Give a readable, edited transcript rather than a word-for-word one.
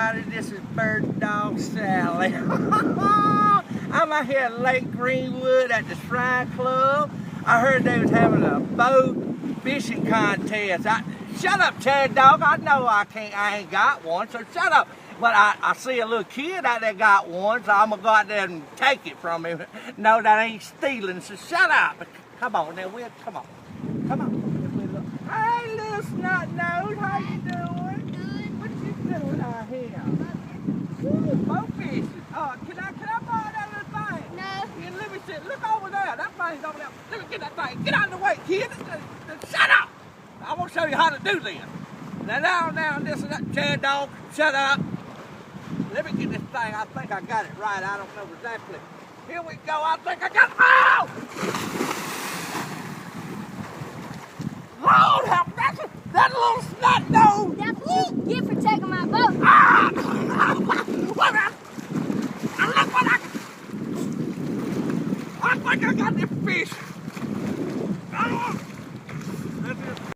everybody. This is Bird Dog Sally. I'm out here at Lake Greenwood at the Shrine Club. I heard they was having a boat fishing contest. Shut up, Chad Dog. I know I ain't got one, so shut up. But I see a little kid out there got one, so I'm gonna go out there and take it from him. No, that ain't stealing, so shut up. Come on now, Will. Come on. Come on. Hey, little snot nose, how you doing? Good. What you doing out here? Ooh, boat fishing. Can I borrow that little thing? No. Yeah, let me see. Look over there. That thing's over there. Let me get that thing. Get out of the way, kid. Shut up. I want to show you how to do this. Now, listen up, Chad Dog. Shut up. Let me get this thing. I think I got it right. I don't know exactly. Here we go. I think I got it. Oh! Lord help! That little snot nose! That's what you get for taking my boat. Ah! What a... Look what I think I got this fish.